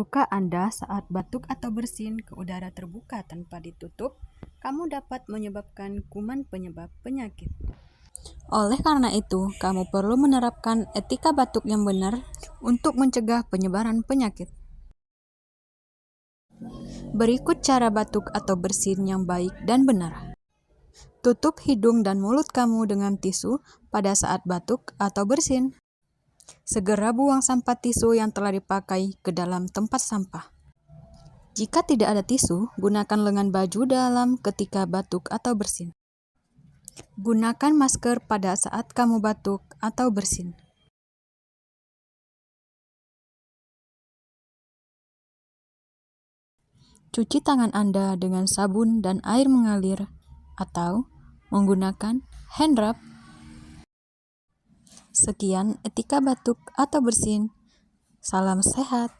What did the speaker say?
Tahukah Anda saat batuk atau bersin ke udara terbuka tanpa ditutup, kamu dapat menyebabkan kuman penyebab penyakit. Oleh karena itu, kamu perlu menerapkan etika batuk yang benar untuk mencegah penyebaran penyakit. Berikut cara batuk atau bersin yang baik dan benar. Tutup hidung dan mulut kamu dengan tisu pada saat batuk atau bersin. Segera buang sampah tisu yang telah dipakai ke dalam tempat sampah. Jika tidak ada tisu, gunakan lengan baju dalam ketika batuk atau bersin. Gunakan masker pada saat kamu batuk atau bersin. Cuci tangan Anda dengan sabun dan air mengalir atau menggunakan hand rub. Sekian etika batuk atau bersin. Salam sehat.